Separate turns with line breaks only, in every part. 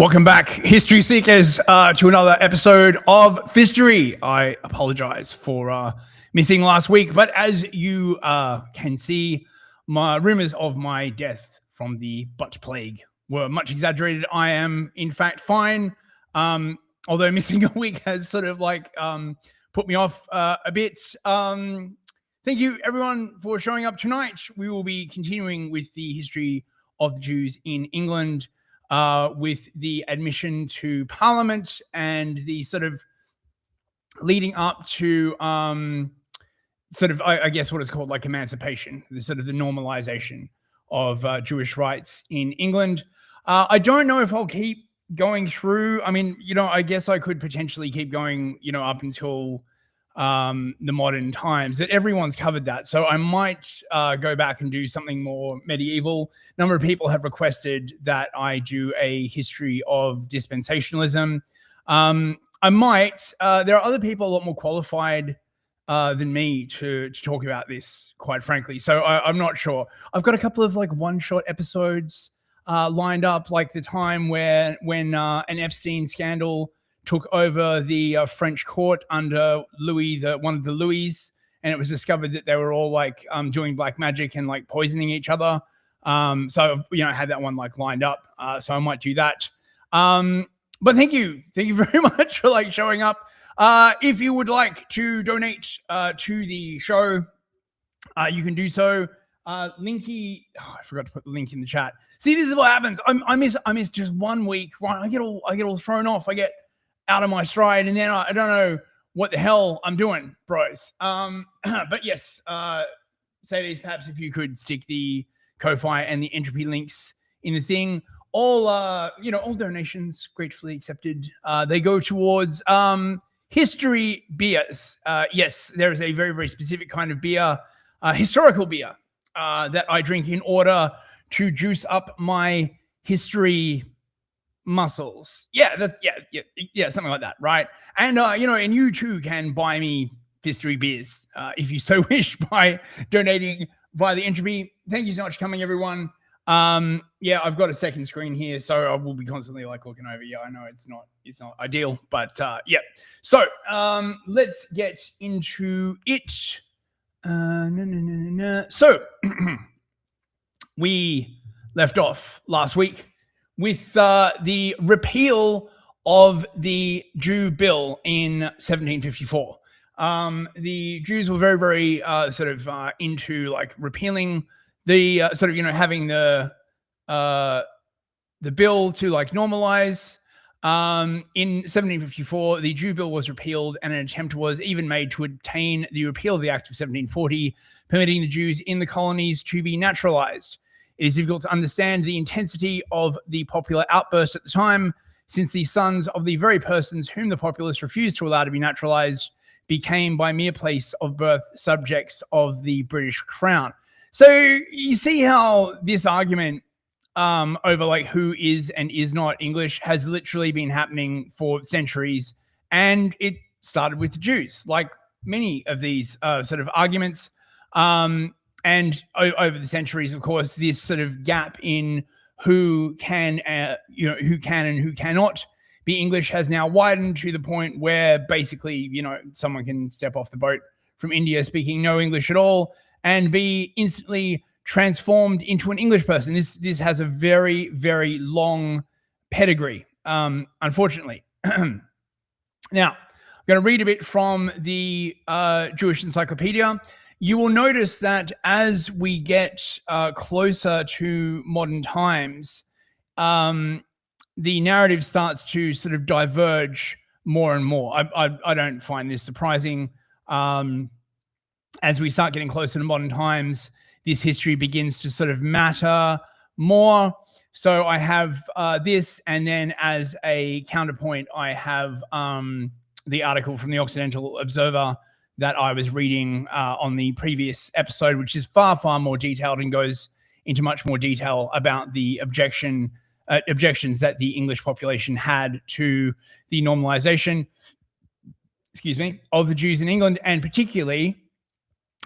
Welcome back, history seekers, to another episode of Fistory. I apologize for missing last week, but as you can see, my rumors of my death from the butt plague were much exaggerated. I am, in fact, fine, although missing a week has sort of put me off a bit. Thank you, everyone, for showing up tonight. We will be continuing with the history of the Jews in England, with the admission to Parliament and the sort of leading up to I guess what is called like Emancipation, the sort of the normalization of Jewish rights in England. I don't know if I'll keep going through. I mean, I guess I could potentially keep going, up until the modern times. That everyone's covered that, so I might go back and do something more medieval. A number of people have requested that I do a history of dispensationalism. I might. There are other people a lot more qualified than me to talk about this, quite frankly. So I'm not sure. I've got a couple of one-shot episodes lined up, like the time when an Epstein scandal took over the French court under Louis, one of the Louis, and it was discovered that they were all doing black magic and poisoning each other. So I had that one lined up. So I might do that. But thank you very much for showing up. If you would like to donate to the show, you can do so. Linky, I forgot to put the link in the chat. See, this is what happens. I miss just 1 week. Right, I get all thrown off. I get out of my stride, and then I don't know what the hell I'm doing, bros. But yes, say these, perhaps if you could stick the Ko-Fi and the entropy links in the thing. All all donations gratefully accepted. They go towards history beers. Yes, there is a very, very specific kind of beer, historical beer, that I drink in order to juice up my history muscles. Yeah, something like that, right? And and you too can buy me Fistory beers if you so wish by donating via the entropy. Thank you so much for coming, everyone. Yeah, I've got a second screen here, so I will be constantly looking over. Yeah, I know it's not ideal, but yeah. So let's get into it. So we left off last week with the repeal of the Jew Bill in 1754. The Jews were very, very into repealing the having the bill to normalize. In 1754, the Jew Bill was repealed, and an attempt was even made to obtain the repeal of the Act of 1740, permitting the Jews in the colonies to be naturalized. It is difficult to understand the intensity of the popular outburst at the time, since the sons of the very persons whom the populace refused to allow to be naturalized became by mere place of birth subjects of the British Crown. So you see how this argument over who is and is not English has literally been happening for centuries, and it started with the Jews, like many of these sort of arguments. And over the centuries, of course, this sort of gap in who can and who cannot be English has now widened to the point where basically, someone can step off the boat from India speaking no English at all and be instantly transformed into an English person. This has a very, very long pedigree, unfortunately. Now, I'm going to read a bit from the Jewish Encyclopedia. You will notice that as we get closer to modern times, the narrative starts to sort of diverge more and more. I don't find this surprising. As we start getting closer to modern times, this history begins to sort of matter more. So I have this, and then as a counterpoint, I have the article from the Occidental Observer that I was reading on the previous episode, which is far, far more detailed and goes into much more detail about the objections that the English population had to the normalization, of the Jews in England, and particularly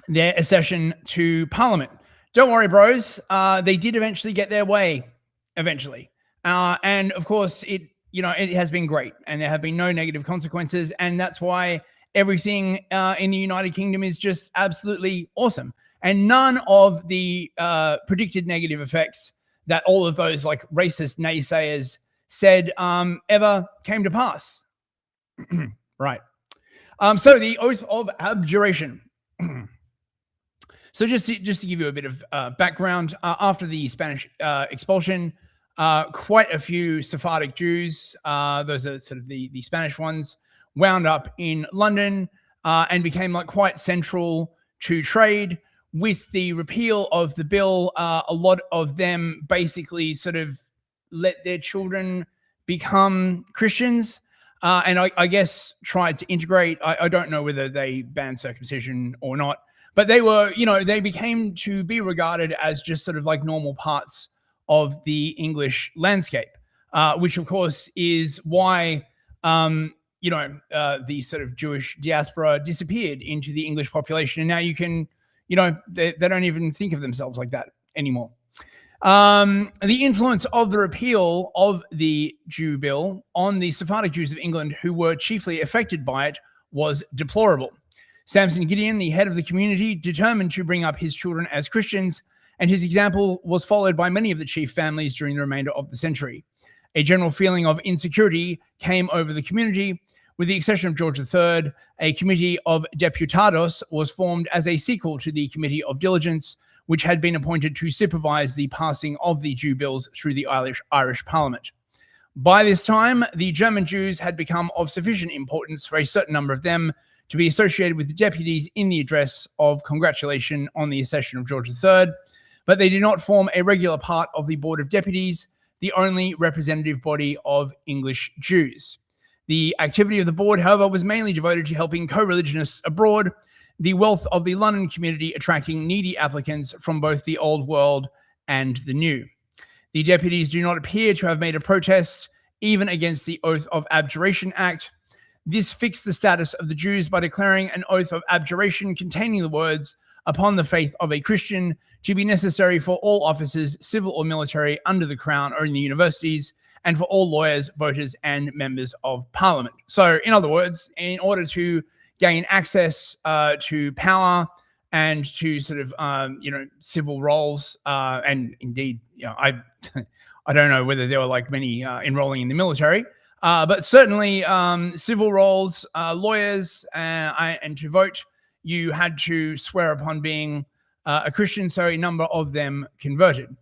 their accession to Parliament. Don't worry, bros. They did eventually get their way, eventually. And of course, it has been great, and there have been no negative consequences, and that's why everything in the United Kingdom is just absolutely awesome, and none of the predicted negative effects that all of those like racist naysayers said ever came to pass. Right. So the oath of abjuration. So just to give you a bit of background, after the Spanish expulsion, quite a few Sephardic Jews, those are sort of the Spanish ones, wound up in London and became like quite central to trade. With the repeal of the bill, a lot of them basically sort of let their children become Christians, and I guess tried to integrate. I don't know whether they banned circumcision or not, but they were, they became to be regarded as just sort of like normal parts of the English landscape, which of course is why the sort of Jewish diaspora disappeared into the English population, and now you can, they don't even think of themselves like that anymore. The influence of the repeal of the Jew bill on the Sephardic Jews of England, who were chiefly affected by it, was deplorable. Samson Gideon, the head of the community, determined to bring up his children as Christians, and his example was followed by many of the chief families during the remainder of the century. A general feeling of insecurity came over the community. With the accession of George III, a committee of deputados was formed as a sequel to the Committee of Diligence, which had been appointed to supervise the passing of the Jew bills through the Irish Parliament. By this time, the German Jews had become of sufficient importance for a certain number of them to be associated with the deputies in the address of congratulation on the accession of George III, but they did not form a regular part of the Board of Deputies, the only representative body of English Jews. The activity of the board, however, was mainly devoted to helping co-religionists abroad, the wealth of the London community attracting needy applicants from both the old world and the new. The deputies do not appear to have made a protest, even against the Oath of Abjuration Act. This fixed the status of the Jews by declaring an oath of abjuration containing the words, "upon the faith of a Christian," to be necessary for all officers, civil or military, under the Crown or in the universities, and for all lawyers, voters, and members of Parliament. So, in other words, in order to gain access to power and to sort of, civil roles, and indeed, I don't know whether there were like many enrolling in the military, but certainly civil roles, lawyers, and to vote, you had to swear upon being a Christian, so a number of them converted.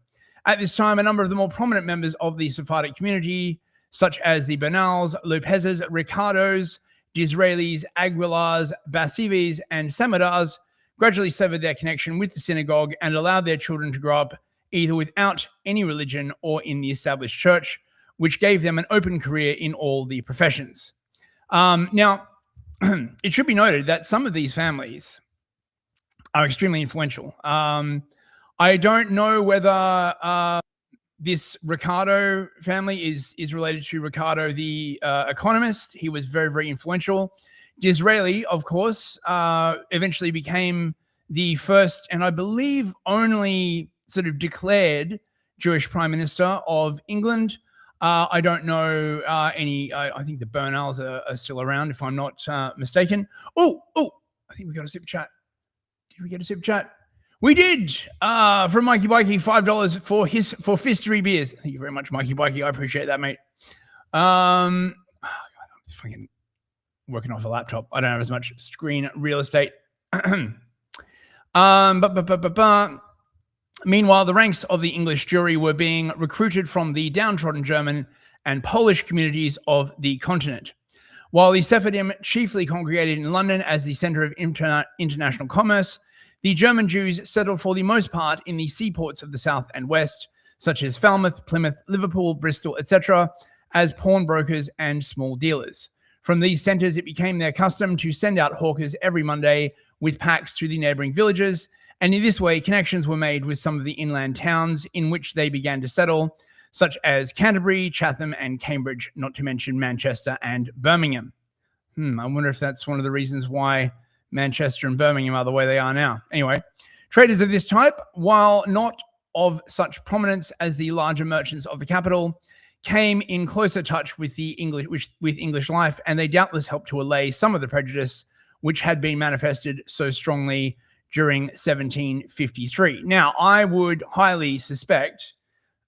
At this time, a number of the more prominent members of the Sephardic community, such as the Bernals, Lopezes, Ricardos, Disraelis, Aguilars, Basives, and Samadars, gradually severed their connection with the synagogue and allowed their children to grow up either without any religion or in the established church, which gave them an open career in all the professions. Now, it should be noted that some of these families are extremely influential. I don't know whether this Ricardo family is related to Ricardo the economist. He was very, very influential. Disraeli, of course, eventually became the first and I believe only sort of declared Jewish prime minister of England. I don't know any. I think the Bernals are still around, if I'm not mistaken. Oh! I think we got a super chat. Did we get a super chat? We did. From Mikey Bikey, $5 for Fistory beers. Thank you very much, Mikey Bikey. I appreciate that, mate. I'm fucking working off a laptop. I don't have as much screen real estate. Meanwhile, the ranks of the English Jewry were being recruited from the downtrodden German and Polish communities of the continent. While the Sephardim chiefly congregated in London as the center of international commerce, the German Jews settled for the most part in the seaports of the south and west, such as Falmouth, Plymouth, Liverpool, Bristol, etc., as pawnbrokers and small dealers. From these centers, it became their custom to send out hawkers every Monday with packs to the neighboring villages, and in this way, connections were made with some of the inland towns in which they began to settle, such as Canterbury, Chatham, and Cambridge, not to mention Manchester and Birmingham. I wonder if that's one of the reasons why Manchester and Birmingham are the way they are now. Anyway, traders of this type, while not of such prominence as the larger merchants of the capital, came in closer touch with the English life, and they doubtless helped to allay some of the prejudice which had been manifested so strongly during 1753. Now, I would highly suspect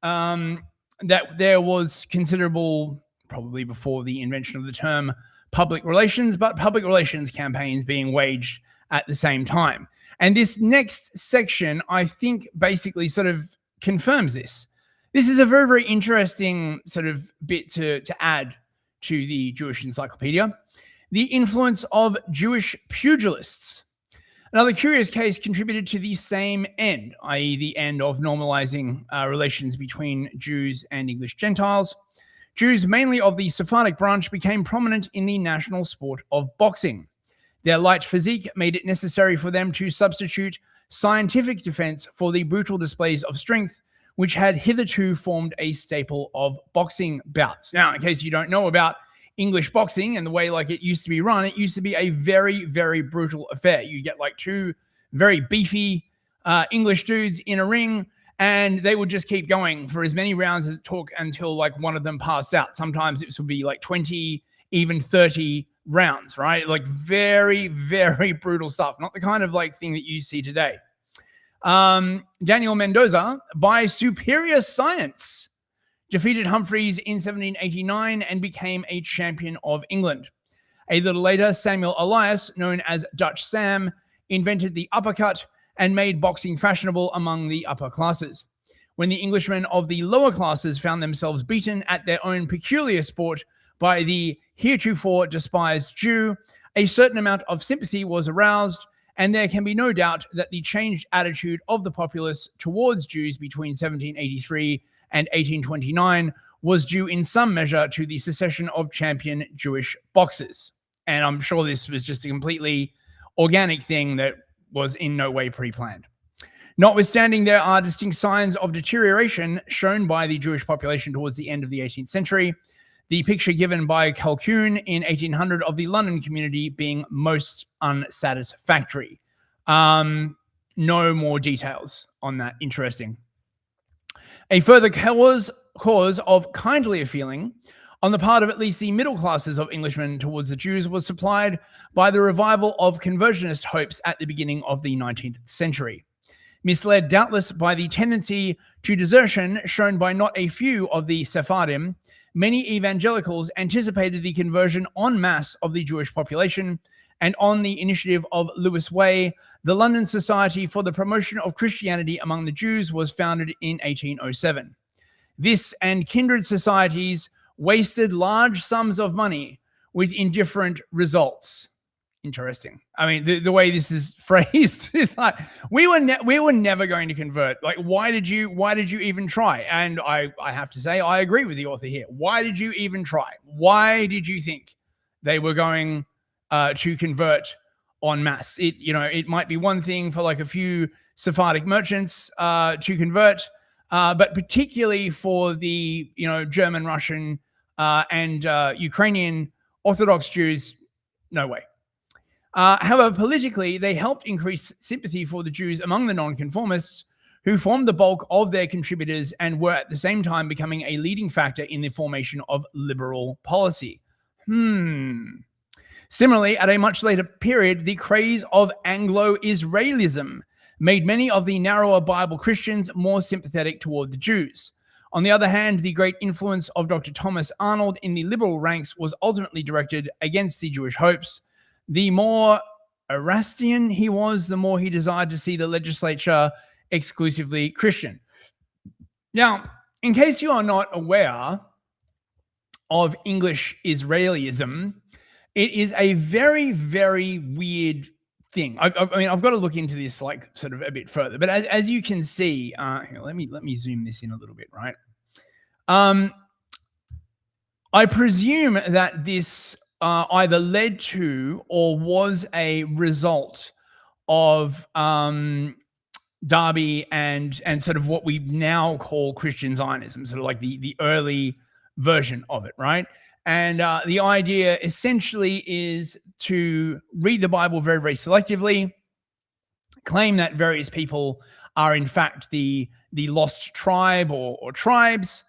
that there was considerable, probably before the invention of the term public relations, but public relations campaigns being waged at the same time. And this next section, I think, basically sort of confirms this. This is a very, very interesting sort of bit to add to the Jewish Encyclopedia. The influence of Jewish pugilists. Another curious case contributed to the same end, i.e. the end of normalizing relations between Jews and English Gentiles. Jews, mainly of the Sephardic branch, became prominent in the national sport of boxing. Their light physique made it necessary for them to substitute scientific defense for the brutal displays of strength, which had hitherto formed a staple of boxing bouts. Now, in case you don't know about English boxing and the way like it used to be run, it used to be a very, very brutal affair. You get like two very beefy English dudes in a ring, and they would just keep going for as many rounds as it took until like one of them passed out. Sometimes it would be like 20, even 30 rounds, right? Like very, very brutal stuff. Not the kind of like thing that you see today. Daniel Mendoza, by superior science, defeated Humphreys in 1789 and became a champion of England. A little later, Samuel Elias, known as Dutch Sam, invented the uppercut and made boxing fashionable among the upper classes. When the Englishmen of the lower classes found themselves beaten at their own peculiar sport by the heretofore despised Jew, a certain amount of sympathy was aroused, and there can be no doubt that the changed attitude of the populace towards Jews between 1783 and 1829 was due in some measure to the secession of champion Jewish boxers. And I'm sure this was just a completely organic thing that was in no way pre-planned. Notwithstanding, there are distinct signs of deterioration shown by the Jewish population towards the end of the 18th century, the picture given by Calhoun in 1800 of the London community being most unsatisfactory. No more details on that. Interesting. A further cause of kindlier feeling on the part of at least the middle classes of Englishmen towards the Jews was supplied by the revival of conversionist hopes at the beginning of the 19th century. Misled doubtless by the tendency to desertion shown by not a few of the Sephardim, many evangelicals anticipated the conversion en masse of the Jewish population, and on the initiative of Lewis Way, the London Society for the Promotion of Christianity Among the Jews was founded in 1807. This and kindred societies wasted large sums of money with indifferent results. Interesting. I mean, the way this is phrased is like, we were never going to convert. Like, why did you even try? And I have to say, I agree with the author here. Why did you even try? Why did you think they were going to convert en masse? It might be one thing for like a few Sephardic merchants to convert, but particularly for the German, Russian, and Ukrainian Orthodox Jews, no way. However, politically, they helped increase sympathy for the Jews among the nonconformists, who formed the bulk of their contributors and were at the same time becoming a leading factor in the formation of liberal policy. Similarly, at a much later period, the craze of Anglo-Israelism made many of the narrower Bible Christians more sympathetic toward the Jews. On the other hand, the great influence of Dr. Thomas Arnold in the liberal ranks was ultimately directed against the Jewish hopes. The more Erastian he was, the more he desired to see the legislature exclusively Christian. Now, in case you are not aware of English Israelism, it is a very, very weird thing. I mean, I've got to look into this like sort of a bit further. But as you can see, here, let me zoom this in a little bit, right? I presume that this either led to or was a result of Darby and sort of what we now call Christian Zionism, sort of like the early version of it, right? And the idea essentially is to read the Bible very, very selectively, claim that various people are in fact the lost tribe or tribes,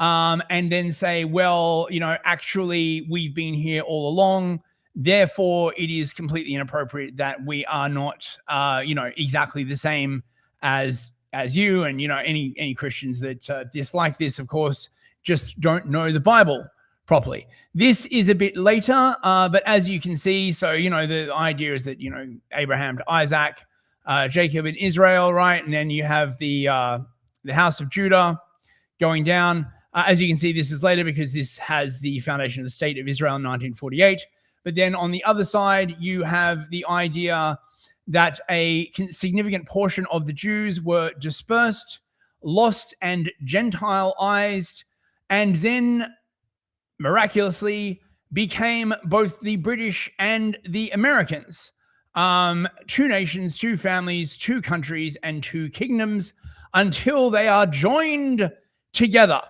and then say, well, actually, we've been here all along. Therefore, it is completely inappropriate that we are not, exactly the same as you. And any Christians that dislike this, of course, just don't know the Bible properly. This is a bit later, but as you can see, so the idea is that Abraham to Isaac, Jacob and Israel, right, and then you have the house of Judah going down. As you can see, this is later because this has the foundation of the state of Israel in 1948. But then on the other side, you have the idea that a significant portion of the Jews were dispersed, lost, and Gentileized, and then miraculously became both the British and the Americans. Two nations, two families, two countries, and two kingdoms until they are joined together,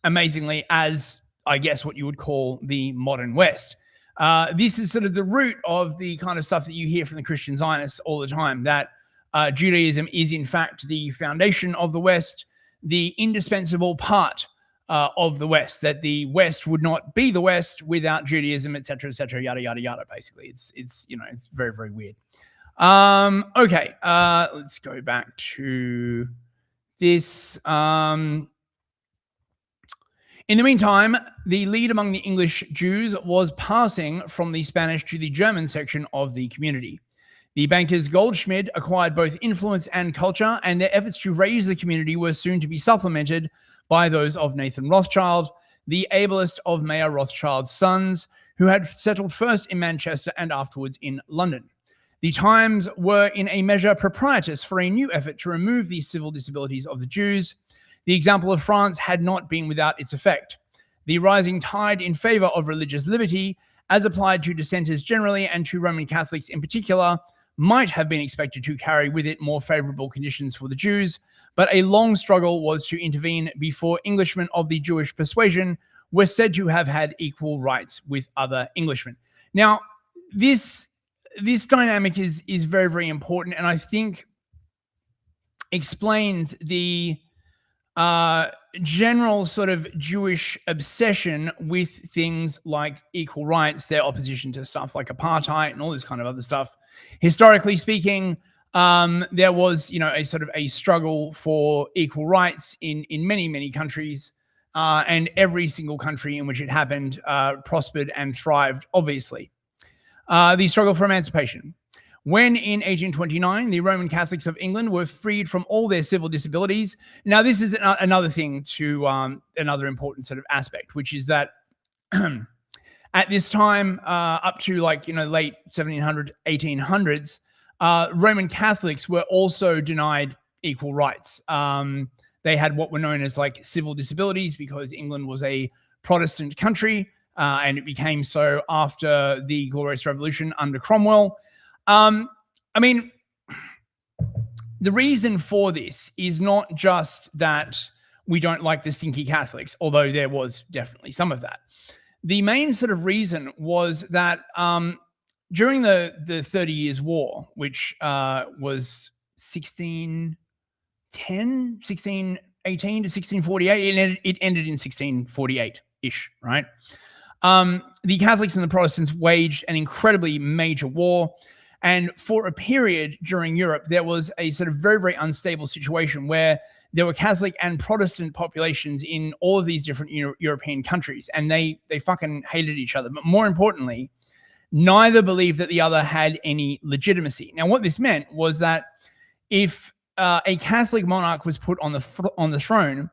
amazingly, as I guess what you would call the modern West. This is sort of the root of the kind of stuff that you hear from the Christian Zionists all the time, that Judaism is in fact the foundation of the West, the indispensable part of the West, that the West would not be the West without Judaism, etc., yada, yada, yada, basically. It's very, very weird. Okay, let's go back to this. In the meantime, the lead among the English Jews was passing from the Spanish to the German section of the community. The bankers Goldschmidt acquired both influence and culture, and their efforts to raise the community were soon to be supplemented by those of Nathan Rothschild, the ablest of Mayor Rothschild's sons, who had settled first in Manchester and afterwards in London. The times were in a measure propitious for a new effort to remove the civil disabilities of the Jews. The example of France had not been without its effect. The rising tide in favor of religious liberty, as applied to dissenters generally and to Roman Catholics in particular, might have been expected to carry with it more favorable conditions for the Jews, but a long struggle was to intervene before Englishmen of the Jewish persuasion were said to have had equal rights with other Englishmen. Now, this dynamic is very, very important, and I think explains the general sort of Jewish obsession with things like equal rights, their opposition to stuff like apartheid and all this kind of other stuff. Historically speaking, there was, a sort of a struggle for equal rights in many, many countries, and every single country in which it happened prospered and thrived, obviously. The struggle for emancipation. When in 1829, the Roman Catholics of England were freed from all their civil disabilities. Now, this is another thing to another important sort of aspect, which is that at this time, up to late 1700s, 1800s, Roman Catholics were also denied equal rights. They had what were known as civil disabilities because England was a Protestant country, and it became so after the Glorious Revolution under Cromwell. I mean, the reason for this is not just that we don't like the stinky Catholics, although there was definitely some of that. The main sort of reason was that during the 30 Years' War, which was 1618 to 1648, it ended in 1648-ish, right? The Catholics and the Protestants waged an incredibly major war. And for a period during Europe, there was a sort of very, very unstable situation where there were Catholic and Protestant populations in all of these different European countries, and they fucking hated each other. But more importantly, neither believed that the other had any legitimacy. Now, what this meant was that if a Catholic monarch was put on the throne,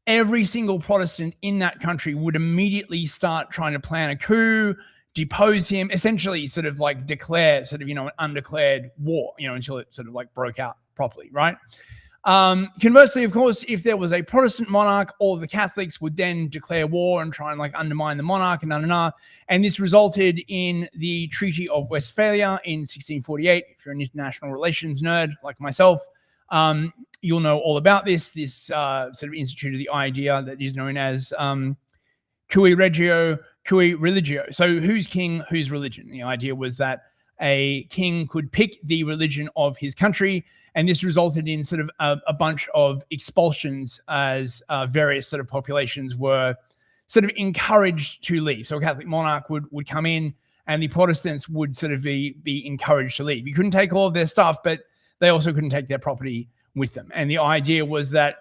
every single Protestant in that country would immediately start trying to plan a coup, depose him, essentially sort of declare sort of, an undeclared war, until it sort of broke out properly, right? Conversely, of course, if there was a Protestant monarch, all of the Catholics would then declare war and try and undermine the monarch and this resulted in the Treaty of Westphalia in 1648. If you're an international relations nerd like myself, you'll know all about this. This sort of instituted the idea that is known as cui regio, cui religio. So who's king, whose religion? The idea was that a king could pick the religion of his country, and this resulted in sort of a bunch of expulsions as various sort of populations were sort of encouraged to leave. So a Catholic monarch would come in, and the Protestants would sort of be encouraged to leave. You couldn't take all of their stuff, but they also couldn't take their property with them. And the idea was that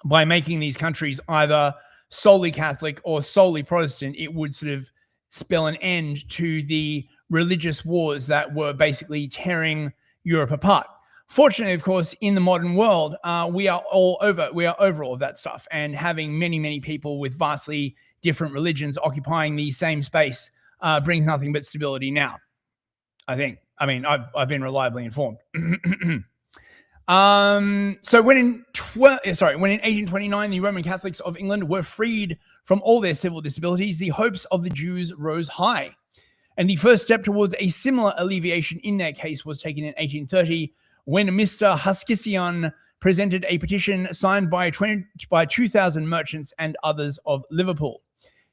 by making these countries either solely Catholic or solely Protestant, it would sort of spell an end to the religious wars that were basically tearing Europe apart. Fortunately, of course, in the modern world, we are over all of that stuff, and having many people with vastly different religions occupying the same space brings nothing but stability now, I think. I mean, I've been reliably informed. So when in 1829 the Roman Catholics of England were freed from all their civil disabilities, the hopes of the Jews rose high. And the first step towards a similar alleviation in their case was taken in 1830, when Mr. Huskisson presented a petition signed by 2,000 merchants and others of Liverpool.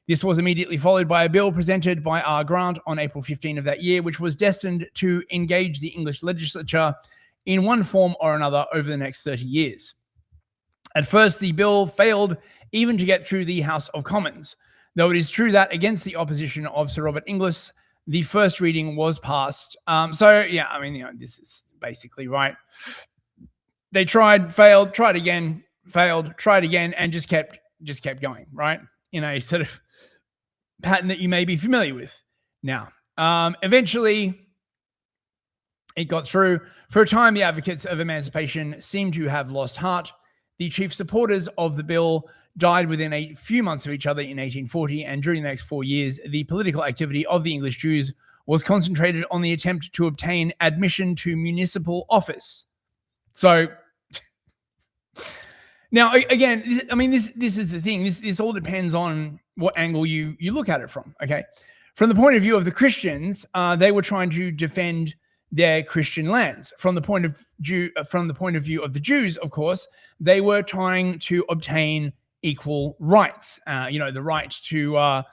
This was immediately followed by a bill presented by R. Grant on April 15 of that year, which was destined to engage the English legislature in one form or another over the next 30 years. At first, the bill failed even to get through the House of Commons, though it is true that against the opposition of Sir Robert Inglis, the first reading was passed. So, yeah, I mean, this is basically right. They tried, failed, tried again, failed, tried again, and just kept going, right? In a sort of pattern that you may be familiar with now. Eventually, it got through. For a time, the advocates of emancipation seemed to have lost heart. The chief supporters of the bill died within a few months of each other in 1840, and during the next 4 years, the political activity of the English Jews was concentrated on the attempt to obtain admission to municipal office. So, now, again, I mean, this is the thing. This all depends on what angle you look at it from, okay? From the point of view of the Christians, they were trying to defend their Christian lands. From the point of view of the Jews, of course, they were trying to obtain equal rights. The right to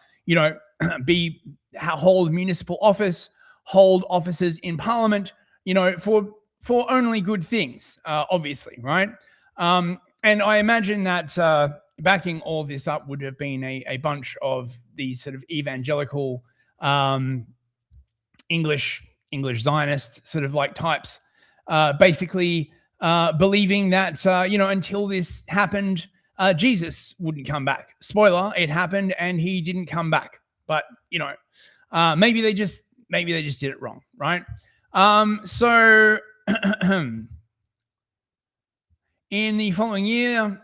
hold municipal office, hold offices in Parliament. For only good things, obviously, right? And I imagine that backing all of this up would have been a bunch of these sort of evangelical English Zionist sort of like types, basically believing that, until this happened, Jesus wouldn't come back. Spoiler, it happened and he didn't come back. But, maybe they just did it wrong, right? So in the following year,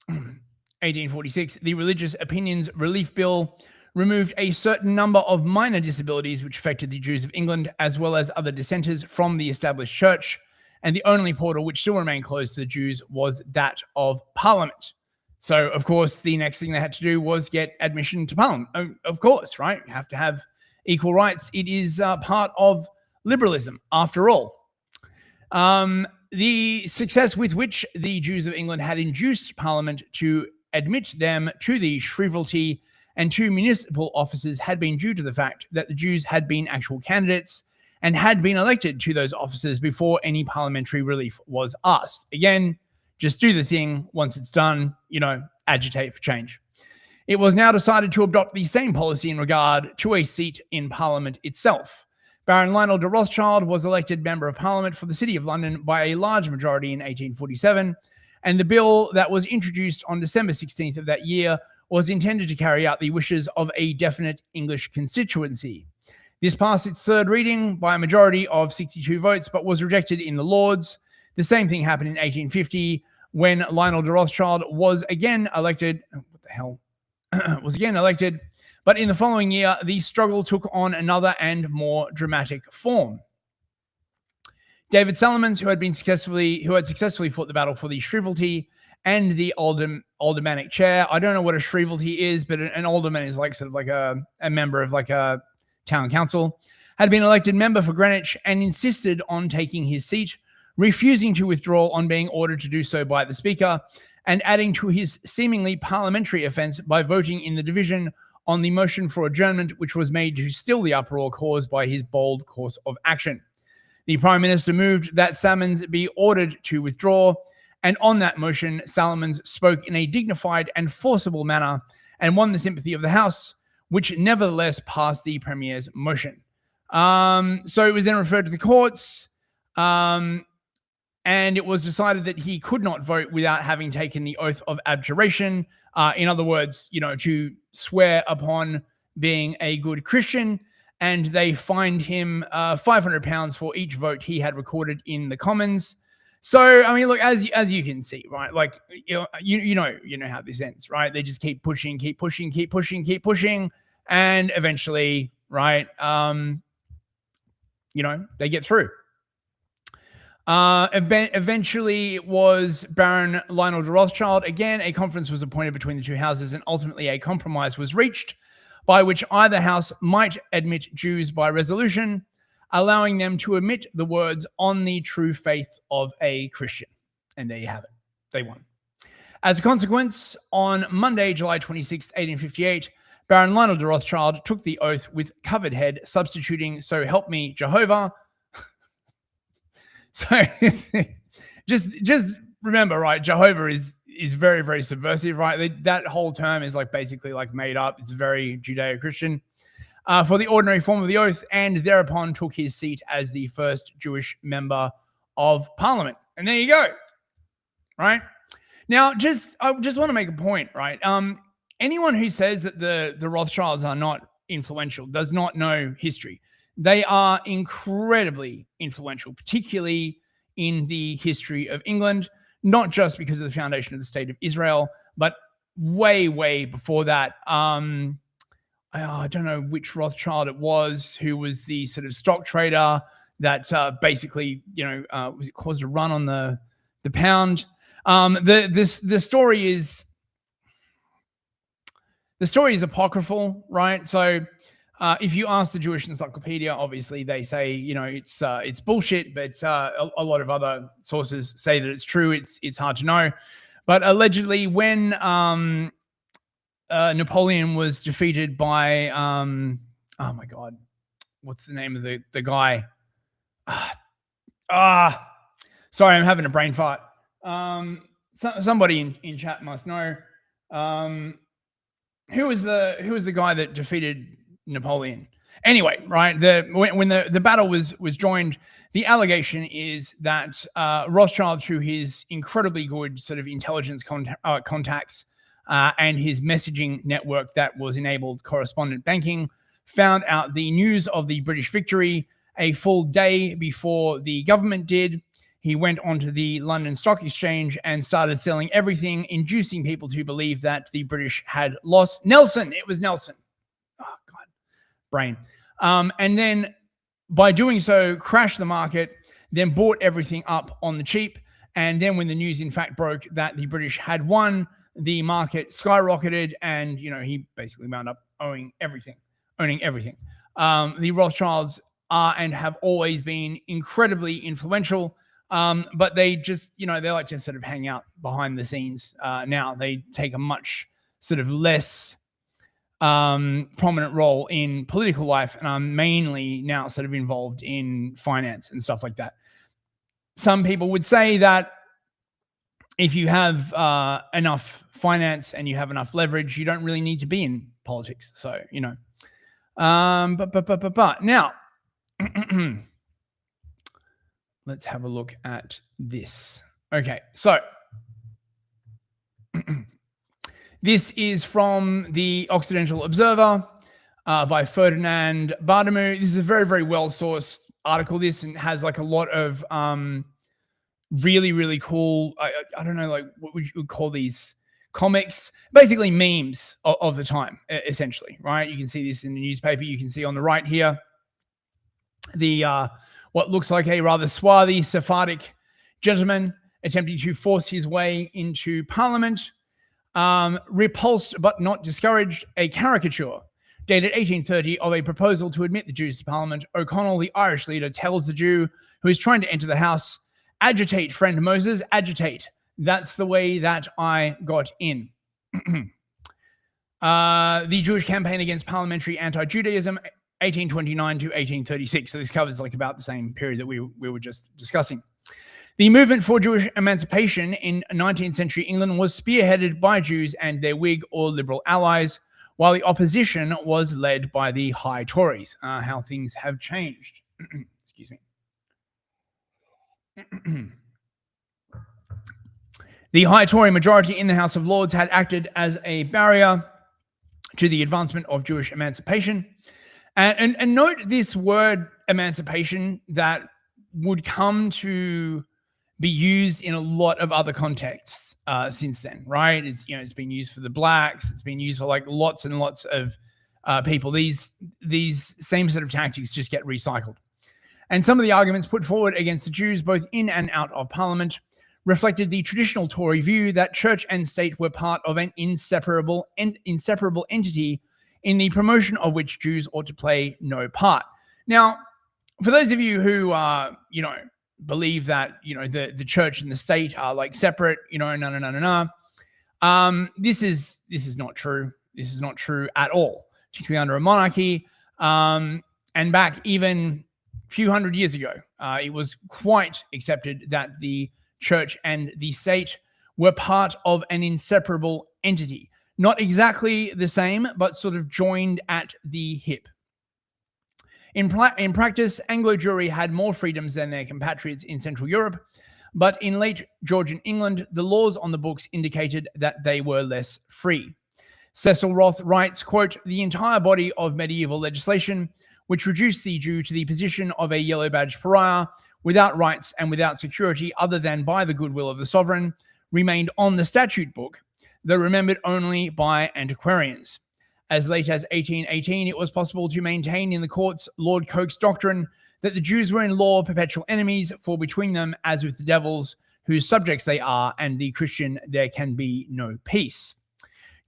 1846, the Religious Opinions Relief Bill removed a certain number of minor disabilities which affected the Jews of England, as well as other dissenters from the established church, and the only portal which still remained closed to the Jews was that of Parliament. So, of course, the next thing they had to do was get admission to Parliament. Of course, right? You have to have equal rights. It is part of liberalism, after all. The success with which the Jews of England had induced Parliament to admit them to the shrievalty and to municipal offices had been due to the fact that the Jews had been actual candidates and had been elected to those offices before any parliamentary relief was asked. Again, just do the thing. Once it's done, agitate for change. It was now decided to adopt the same policy in regard to a seat in Parliament itself. Baron Lionel de Rothschild was elected Member of Parliament for the City of London by a large majority in 1847, and the bill that was introduced on December 16th of that year was intended to carry out the wishes of a definite English constituency. This passed its third reading by a majority of 62 votes, but was rejected in the Lords. The same thing happened in 1850 when Lionel de Rothschild was again elected. Was again elected. But in the following year, the struggle took on another and more dramatic form. David Salomons, who had successfully fought the battle for the shrievalty and the aldermanic chair. I don't know what a shrievalty is, but an alderman is like sort of like a member of like a town council, had been elected member for Greenwich and insisted on taking his seat, refusing to withdraw on being ordered to do so by the Speaker, and adding to his seemingly parliamentary offence by voting in the division on the motion for adjournment, which was made to still the uproar caused by his bold course of action. The Prime Minister moved that Salmons be ordered to withdraw, and on that motion, Salmons spoke in a dignified and forcible manner and won the sympathy of the House, which nevertheless passed the Premier's motion. So it was then referred to the courts, and it was decided that he could not vote without having taken the oath of abjuration. In other words, to swear upon being a good Christian, and they fined him £500 for each vote he had recorded in the Commons. So, I mean, look, as you can see, right? Like, you know how this ends, right? They just keep pushing, and eventually, right? They get through. Eventually, it was Baron Lionel de Rothschild. Again, a conference was appointed between the two houses, and ultimately a compromise was reached by which either house might admit Jews by resolution, allowing them to omit the words "on the true faith of a Christian." And there you have it. They won. As a consequence, on Monday, July 26, 1858, Baron Lionel de Rothschild took the oath with covered head, substituting "So help me Jehovah." So just remember, right? Jehovah is very, very subversive, right? That whole term is basically made up. It's very Judeo-Christian. For the ordinary form of the oath, and thereupon took his seat as the first Jewish member of Parliament. And there you go. Right? Now, I just want to make a point, right? Anyone who says that the Rothschilds are not influential does not know history. They are incredibly influential, particularly in the history of England, not just because of the foundation of the State of Israel, but way, way before that. I don't know which Rothschild it was who was the sort of stock trader that basically, was it caused a run on the pound. The story is apocryphal, right? So if you ask the Jewish Encyclopedia, obviously they say it's bullshit, but a lot of other sources say that it's true. It's hard to know, but allegedly when Napoleon was defeated by oh my god, what's the name of the guy? Sorry, I'm having a brain fart. Somebody in chat must know. Who was the guy that defeated Napoleon? Anyway, right? When the battle was joined, the allegation is that Rothschild, through his incredibly good sort of intelligence contacts and his messaging network that was enabled correspondent banking, found out the news of the British victory a full day before the government did. He went onto the London Stock Exchange and started selling everything, inducing people to believe that the British had lost. Nelson! It was Nelson. Oh, God. Brain. And then by doing so, crashed the market, then bought everything up on the cheap. And then when the news, in fact, broke that the British had won, the market skyrocketed, and, he basically wound up owning everything. The Rothschilds are and have always been incredibly influential. But they just, they like to sort of hang out behind the scenes. Now they take a much sort of less prominent role in political life, and are mainly now sort of involved in finance and stuff like that. Some people would say that if you have enough finance and you have enough leverage, you don't really need to be in politics. So, but now, let's have a look at this. Okay, so this is from the Occidental Observer by Ferdinand Bardamu. This is a very, very well-sourced article, this, and has a lot of really, really cool, I don't know, what would you call these? Comics, basically memes of the time, essentially, right? You can see this in the newspaper. You can see on the right here, the what looks like a rather swarthy Sephardic gentleman attempting to force his way into Parliament. Repulsed but not discouraged, a caricature dated 1830 of a proposal to admit the Jews to Parliament. O'Connell, the Irish leader, tells the Jew who is trying to enter the house, "Agitate, friend Moses, agitate. That's the way that I got in." The Jewish campaign against parliamentary anti-Judaism, 1829 to 1836. So this covers like about the same period that we were just discussing. The movement for Jewish emancipation in 19th century England was spearheaded by Jews and their Whig or Liberal allies, while the opposition was led by the High Tories. How things have changed. Excuse me. The High Tory majority in the House of Lords had acted as a barrier to the advancement of Jewish emancipation. And note this word emancipation that would come to be used in a lot of other contexts since then, right? It's been used for the blacks. It's been used for like lots and lots of people. These same sort of tactics just get recycled. And some of the arguments put forward against the Jews, both in and out of Parliament, reflected the traditional Tory view that church and state were part of an inseparable entity in the promotion of which Jews ought to play no part. Now, for those of you who believe that the church and the state are like separate, no. This is not true. This is not true at all, particularly under a monarchy. And back even a few hundred years ago, it was quite accepted that the church and the state were part of an inseparable entity. Not exactly the same, but sort of joined at the hip. In practice, Anglo Jewry had more freedoms than their compatriots in Central Europe, but in late Georgian England, the laws on the books indicated that they were less free. Cecil Roth writes, quote, "The entire body of medieval legislation, which reduced the Jew to the position of a yellow badge pariah, without rights and without security other than by the goodwill of the sovereign, remained on the statute book, though remembered only by antiquarians. As late as 1818, it was possible to maintain in the courts Lord Coke's doctrine that the Jews were in law perpetual enemies, for between them, as with the devils, whose subjects they are, and the Christian, there can be no peace."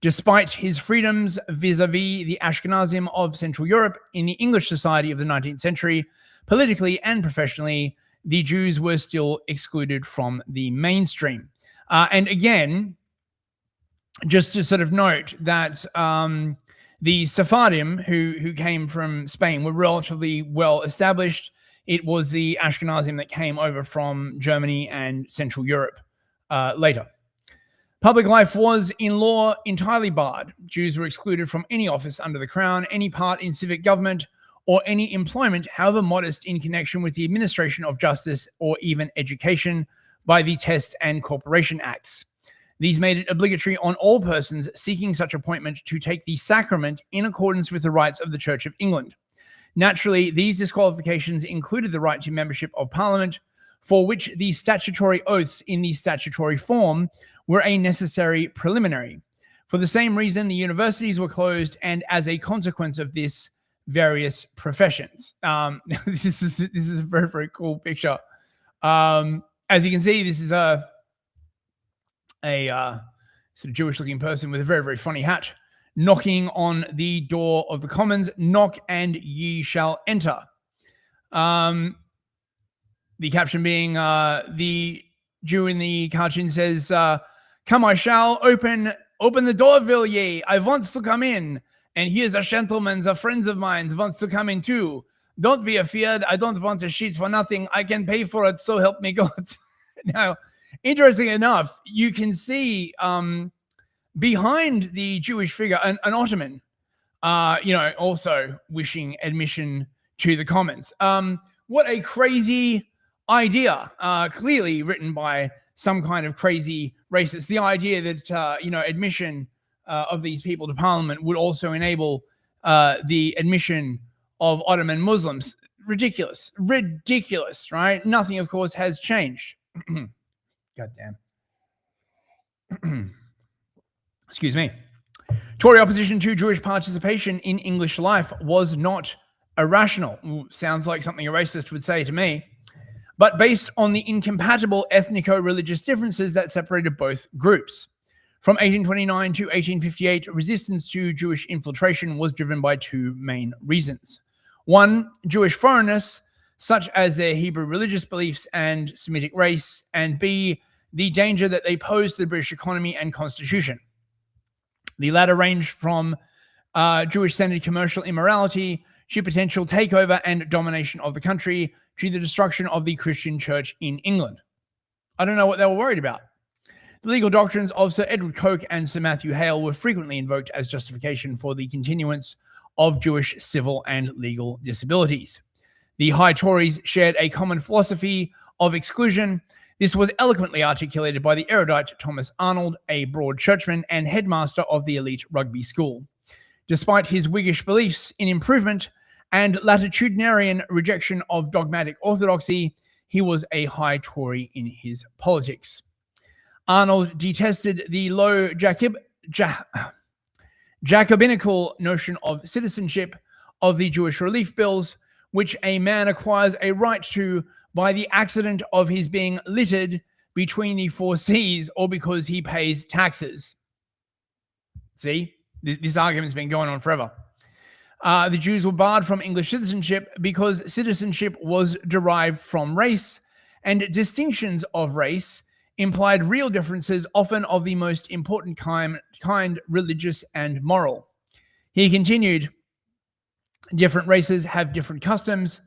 Despite his freedoms vis-a-vis the Ashkenazim of Central Europe in the English society of the 19th century, politically and professionally, the Jews were still excluded from the mainstream. And again, just to sort of note that the Sephardim who came from Spain were relatively well established. It was the Ashkenazim that came over from Germany and Central Europe later. Public life was, in law, entirely barred. Jews were excluded from any office under the crown, any part in civic government, or any employment, however modest, in connection with the administration of justice or even education by the Test and Corporation Acts. These made it obligatory on all persons seeking such appointment to take the sacrament in accordance with the rites of the Church of England. Naturally, these disqualifications included the right to membership of Parliament, for which the statutory oaths in the statutory form were a necessary preliminary. For the same reason, the universities were closed, and as a consequence of this, various professions. This is a very, very cool picture. As you can see, this is a sort of Jewish-looking person with a very, very funny hat, knocking on the door of the Commons. Knock and ye shall enter. The caption being the Jew in the cartoon says, "Come, I shall open the door, will ye? I wants to come in. And here's a gentleman, a friend of mine, wants to come in too. Don't be afeard. I don't want a sheet for nothing. I can pay for it, so help me God." Now, interesting enough, you can see behind the Jewish figure an Ottoman, also wishing admission to the Commons. What a crazy idea, clearly written by some kind of crazy racist. The idea that, admission of these people to Parliament would also enable the admission of Ottoman Muslims. Ridiculous, right? Nothing, of course, has changed. God damn. Excuse me. Tory opposition to Jewish participation in English life was not irrational. Ooh, sounds like something a racist would say to me. But based on the incompatible ethnico-religious differences that separated both groups. From 1829 to 1858, resistance to Jewish infiltration was driven by two main reasons. One, Jewish foreignness, such as their Hebrew religious beliefs and Semitic race, and B, the danger that they posed to the British economy and constitution. The latter ranged from Jewish-centered commercial immorality to potential takeover and domination of the country to the destruction of the Christian church in England. I don't know what they were worried about. The legal doctrines of Sir Edward Coke and Sir Matthew Hale were frequently invoked as justification for the continuance of Jewish civil and legal disabilities. The High Tories shared a common philosophy of exclusion. This was eloquently articulated by the erudite Thomas Arnold, a broad churchman and headmaster of the elite rugby school. Despite his Whiggish beliefs in improvement and latitudinarian rejection of dogmatic orthodoxy, he was a High Tory in his politics. Arnold detested the low Jacobinical notion of citizenship of the Jewish relief bills, which a man acquires a right to by the accident of his being littered between the four seas or because he pays taxes. See, this argument's been going on forever. The Jews were barred from English citizenship because citizenship was derived from race, and distinctions of race implied real differences, often of the most important kind, religious and moral. He continued, different races have different customs,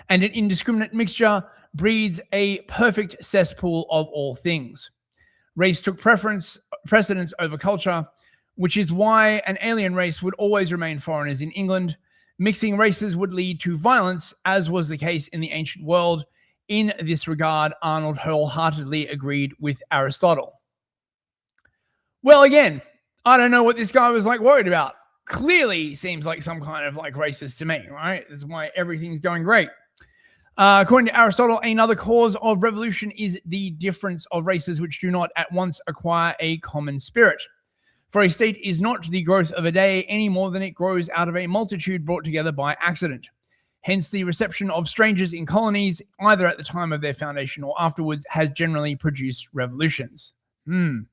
and an indiscriminate mixture breeds a perfect cesspool of all things. Race took precedence over culture, which is why an alien race would always remain foreigners in England. Mixing races would lead to violence, as was the case in the ancient world. In this regard, Arnold wholeheartedly agreed with Aristotle. Well, again, I don't know what this guy was worried about. Clearly seems like some kind of racist to me, right? This is why everything's going great. According to Aristotle, another cause of revolution is the difference of races which do not at once acquire a common spirit. For a state is not the growth of a day any more than it grows out of a multitude brought together by accident. Hence, the reception of strangers in colonies, either at the time of their foundation or afterwards, has generally produced revolutions. I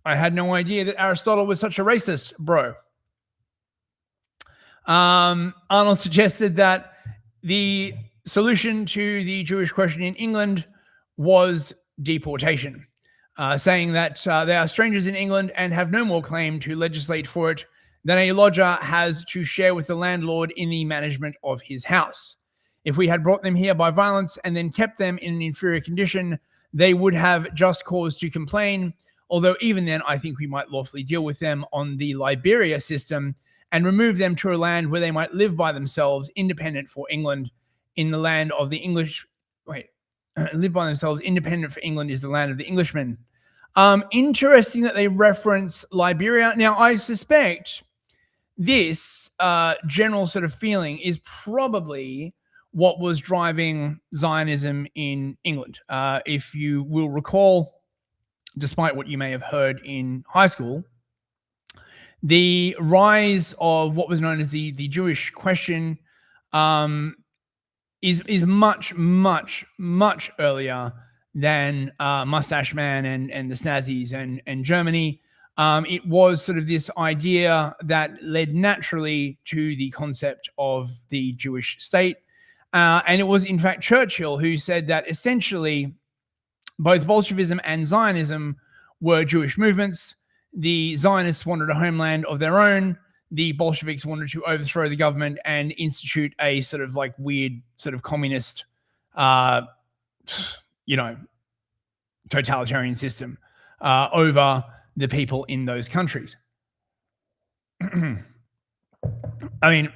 had no idea that Aristotle was such a racist, bro. Arnold suggested that the solution to the Jewish question in England was deportation, saying that they are strangers in England and have no more claim to legislate for it than a lodger has to share with the landlord in the management of his house. If we had brought them here by violence and then kept them in an inferior condition, they would have just cause to complain, although even then I think we might lawfully deal with them on the Liberia system and remove them to a land where they might live by themselves, independent for England, in the land of the English... live by themselves, independent for England is the land of the Englishmen. Interesting that they reference Liberia. Now, I suspect this general sort of feeling is probably what was driving Zionism in England. If you will recall, despite what you may have heard in high school, the rise of what was known as the Jewish question is much, much, much earlier than Mustache Man and the Snazzies and Germany. It was sort of this idea that led naturally to the concept of the Jewish state. And it was, in fact, Churchill who said that essentially both Bolshevism and Zionism were Jewish movements. The Zionists wanted a homeland of their own. The Bolsheviks wanted to overthrow the government and institute a sort of weird sort of communist, totalitarian system over the people in those countries. I mean,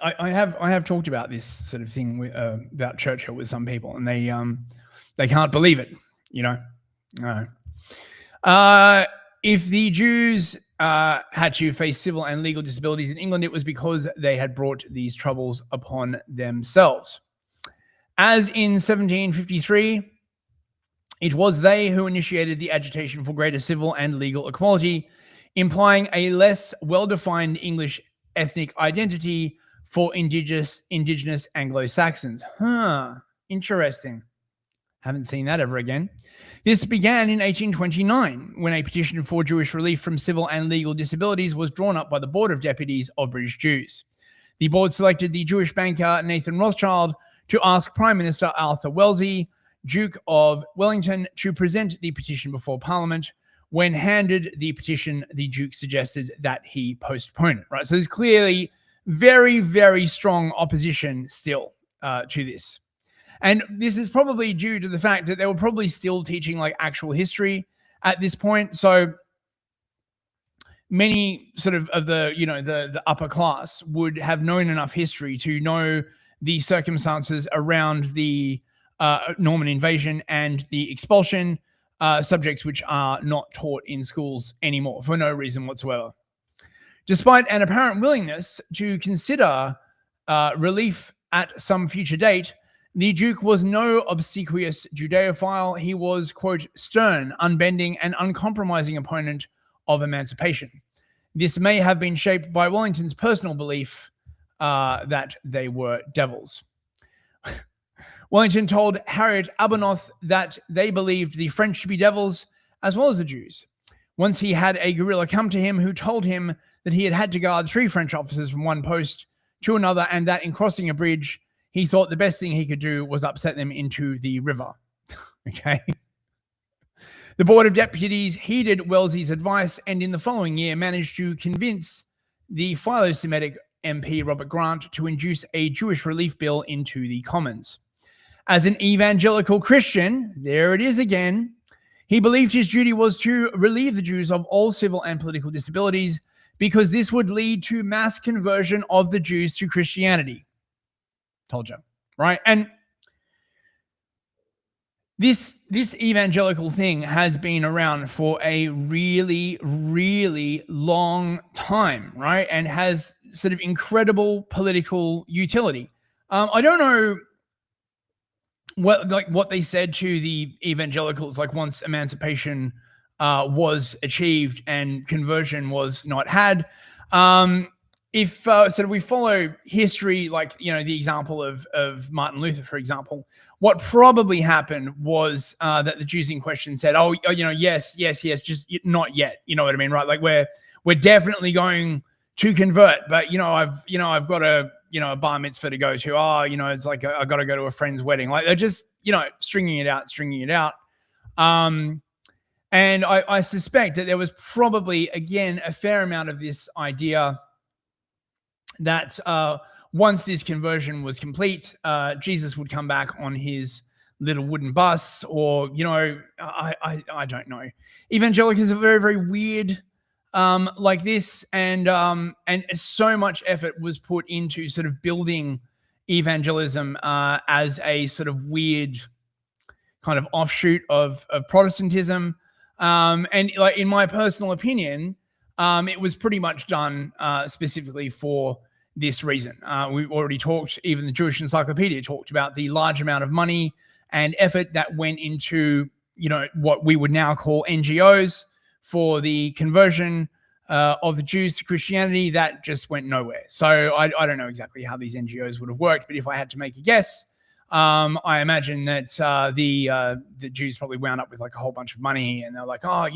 I have talked about this sort of thing about Churchill with some people, and they can't believe it, No. If the Jews had to face civil and legal disabilities in England, it was because they had brought these troubles upon themselves. As in 1753, it was they who initiated the agitation for greater civil and legal equality, implying a less well-defined English ethnic identity for indigenous Anglo-Saxons. Interesting. Haven't seen that ever again. This began in 1829, when a petition for Jewish relief from civil and legal disabilities was drawn up by the Board of Deputies of British Jews. The board selected the Jewish banker Nathan Rothschild to ask Prime Minister Arthur Wellesley, Duke of Wellington, to present the petition before Parliament, when handed the petition, the Duke suggested that he postpone it, right? So there's clearly very, very strong opposition still to this. And this is probably due to the fact that they were probably still teaching like actual history at this point. So many sort of the, the upper class would have known enough history to know the circumstances around the Norman invasion and the expulsion, subjects which are not taught in schools anymore for no reason whatsoever. Despite an apparent willingness to consider relief at some future date, the Duke was no obsequious Judeophile. He was, quote, stern, unbending, and uncompromising opponent of emancipation. This may have been shaped by Wellington's personal belief that they were devils. Wellington told Harriet Arbuthnot that they believed the French to be devils as well as the Jews. Once he had a guerrilla come to him who told him that he had had to guard 3 French officers from one post to another, and that in crossing a bridge, he thought the best thing he could do was upset them into the river. Okay. The Board of Deputies heeded Wellesley's advice, and in the following year managed to convince the philo-Semitic MP Robert Grant to introduce a Jewish relief bill into the Commons. As an evangelical Christian, there it is again, he believed his duty was to relieve the Jews of all civil and political disabilities because this would lead to mass conversion of the Jews to Christianity. Told you, right? And this evangelical thing has been around for a really, really long time, right? And has sort of incredible political utility. I don't know what they said to the evangelicals, like once emancipation was achieved and conversion was not had. If sort of we follow history, like, the example of Martin Luther, for example, what probably happened was that the Jews in question said, oh, yes, just not yet. You know what I mean? Right. Like we're definitely going to convert, but I've got a bar mitzvah to go to. Oh, it's like I got to go to a friend's wedding. Like they're just, stringing it out. And I suspect that there was probably, again, a fair amount of this idea that once this conversion was complete, Jesus would come back on his little wooden bus, or, I don't know. Evangelicals are very, very weird like this, and so much effort was put into sort of building evangelism as a sort of weird kind of offshoot of Protestantism. And like in my personal opinion, it was pretty much done specifically for this reason. We've already talked, even the Jewish Encyclopedia talked about the large amount of money and effort that went into, what we would now call NGOs for the conversion of the Jews to Christianity. That just went nowhere. So I don't know exactly how these NGOs would have worked, but if I had to make a guess, I imagine that the Jews probably wound up with like a whole bunch of money, and they're like, oh,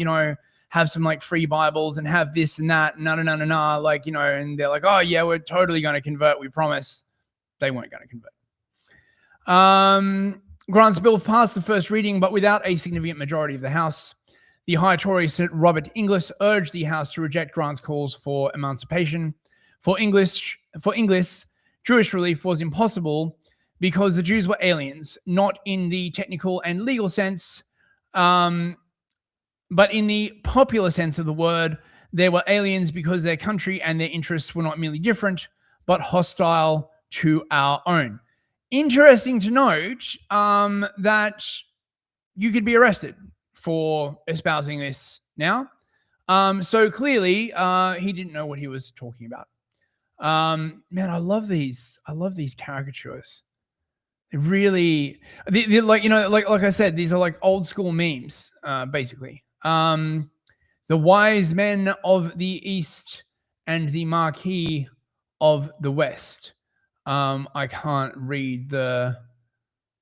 have some like free Bibles and have this and that, no, like, and they're like, oh yeah, we're totally going to convert, we promise. They weren't going to convert. Grant's bill passed the first reading, but without a significant majority of the House. The High Tory Senator Robert Inglis urged the House to reject Grant's calls for emancipation. For Inglis, Jewish relief was impossible because the Jews were aliens, not in the technical and legal sense, but in the popular sense of the word. They were aliens because their country and their interests were not merely different, but hostile to our own. Interesting to note that you could be arrested for espousing this now. So clearly he didn't know what he was talking about. Man, I love these caricatures. It really, like I said, these are like old school memes, basically. The wise men of the East and the Marquis of the West. I can't read the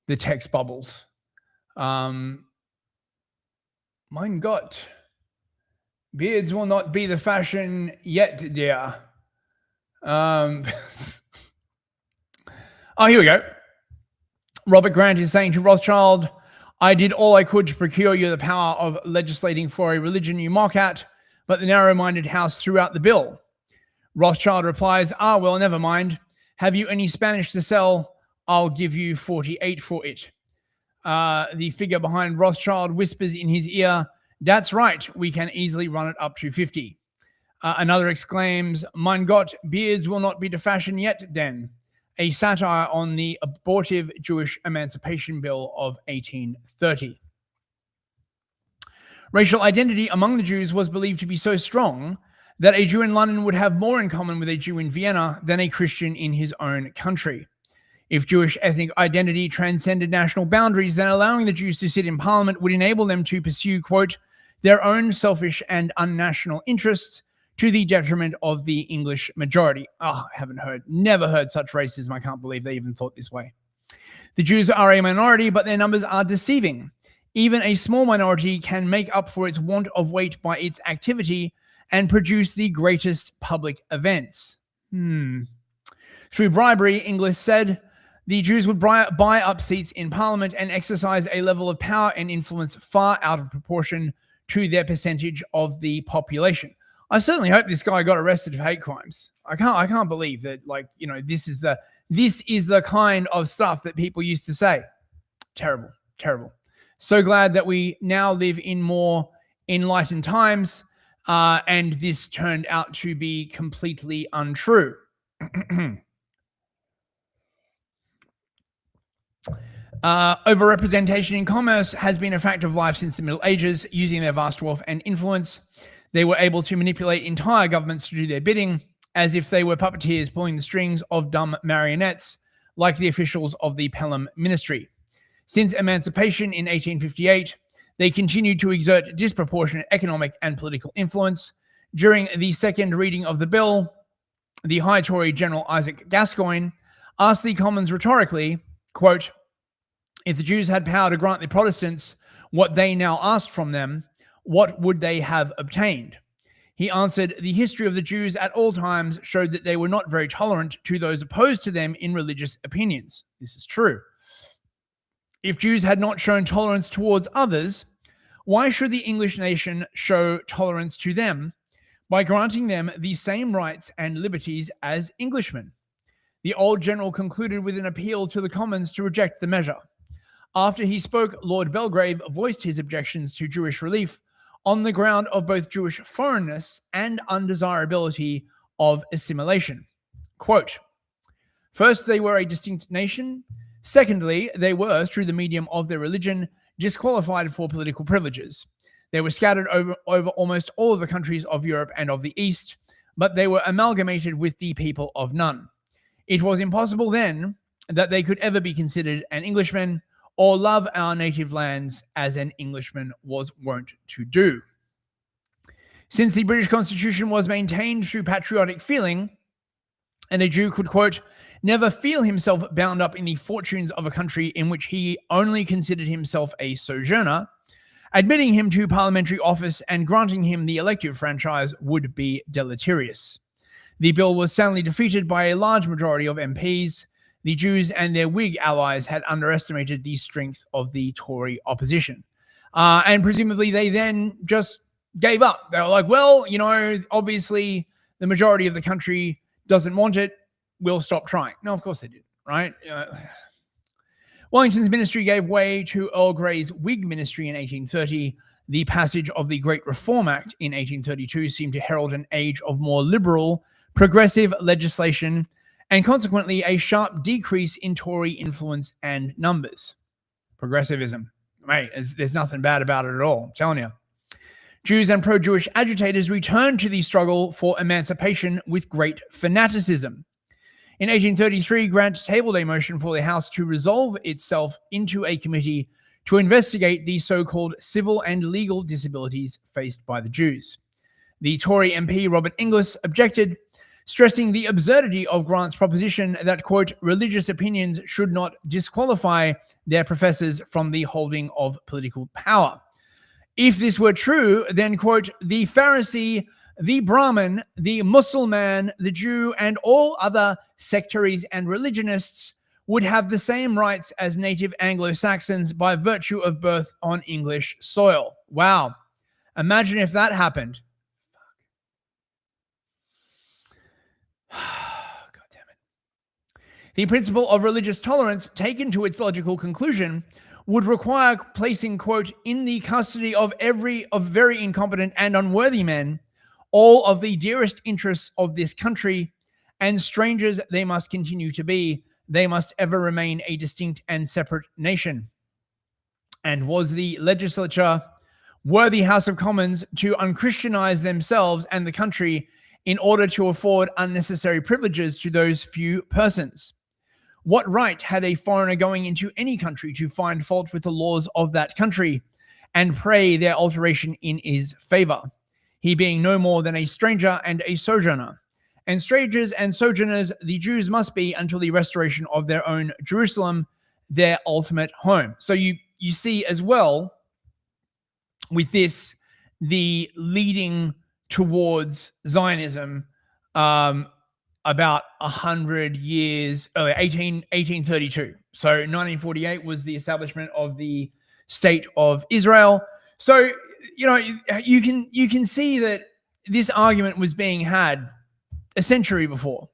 text bubbles. Mein Gott, beards will not be the fashion yet, dear. Oh, here we go. Robert Grant is saying to Rothschild, I did all I could to procure you the power of legislating for a religion you mock at, but the narrow-minded house threw out the bill. Rothschild replies, well, never mind. Have you any Spanish to sell? I'll give you 48 for it. The figure behind Rothschild whispers in his ear, that's right, we can easily run it up to 50. Another exclaims, mein Gott, beards will not be the fashion yet, den. A satire on the abortive Jewish Emancipation Bill of 1830. Racial identity among the Jews was believed to be so strong that a Jew in London would have more in common with a Jew in Vienna than a Christian in his own country. If Jewish ethnic identity transcended national boundaries, then allowing the Jews to sit in parliament would enable them to pursue, quote, their own selfish and unnational interests to the detriment of the English majority. Never heard such racism. I can't believe they even thought this way. The Jews are a minority, but their numbers are deceiving. Even a small minority can make up for its want of weight by its activity and produce the greatest public events. Through bribery, Inglis said, the Jews would buy up seats in parliament and exercise a level of power and influence far out of proportion to their percentage of the population. I certainly hope this guy got arrested for hate crimes. I can't believe that, this is the kind of stuff that people used to say. Terrible, terrible. So glad that we now live in more enlightened times, and this turned out to be completely untrue. Overrepresentation in commerce has been a fact of life since the Middle Ages. Using their vast wealth and influence, they were able to manipulate entire governments to do their bidding, as if they were puppeteers pulling the strings of dumb marionettes, like the officials of the Pelham Ministry. Since emancipation in 1858, they continued to exert disproportionate economic and political influence. During the second reading of the bill, the High Tory General Isaac Gascoigne asked the Commons rhetorically, quote, if the Jews had power to grant the Protestants what they now asked from them, what would they have obtained? He answered, the history of the Jews at all times showed that they were not very tolerant to those opposed to them in religious opinions. This is true. If Jews had not shown tolerance towards others, why should the English nation show tolerance to them by granting them the same rights and liberties as Englishmen? The old general concluded with an appeal to the Commons to reject the measure. After he spoke, Lord Belgrave voiced his objections to Jewish relief on the ground of both Jewish foreignness and undesirability of assimilation. Quote, first, they were a distinct nation. Secondly, they were, through the medium of their religion, disqualified for political privileges. They were scattered over almost all of the countries of Europe and of the East, but they were amalgamated with the people of none. It was impossible then that they could ever be considered an Englishman or love our native lands as an Englishman was wont to do. Since the British Constitution was maintained through patriotic feeling, and a Jew could, quote, never feel himself bound up in the fortunes of a country in which he only considered himself a sojourner, admitting him to parliamentary office and granting him the elective franchise would be deleterious. The bill was soundly defeated by a large majority of MPs. The Jews and their Whig allies had underestimated the strength of the Tory opposition. And presumably they then just gave up. They were like, well, obviously the majority of the country doesn't want it. We'll stop trying. No, of course they did, right? Wellington's ministry gave way to Earl Grey's Whig ministry in 1830. The passage of the Great Reform Act in 1832 seemed to herald an age of more liberal, progressive legislation, and consequently a sharp decrease in Tory influence and numbers. Progressivism. Mate, there's nothing bad about it at all, I'm telling you. Jews and pro-Jewish agitators returned to the struggle for emancipation with great fanaticism. In 1833, Grant tabled a motion for the House to resolve itself into a committee to investigate the so-called civil and legal disabilities faced by the Jews. The Tory MP Robert Inglis objected, stressing the absurdity of Grant's proposition that, quote, religious opinions should not disqualify their professors from the holding of political power. If this were true, then, quote, the Pharisee, the Brahmin, the Mussulman, the Jew, and all other sectaries and religionists would have the same rights as native Anglo-Saxons by virtue of birth on English soil. Wow. Imagine if that happened. God damn it. The principle of religious tolerance, taken to its logical conclusion, would require placing, quote, in the custody of very incompetent and unworthy men, all of the dearest interests of this country, and strangers they must continue to be. They must ever remain a distinct and separate nation. And was the legislature worthy House of Commons to unchristianize themselves and the country in order to afford unnecessary privileges to those few persons? What right had a foreigner going into any country to find fault with the laws of that country and pray their alteration in his favor, he being no more than a stranger and a sojourner? And strangers and sojourners the Jews must be until the restoration of their own Jerusalem, their ultimate home. So you see as well with this, the leading towards Zionism about 100 years earlier, 1832. So 1948 was the establishment of the State of Israel. So, you know, you can see that this argument was being had a century before.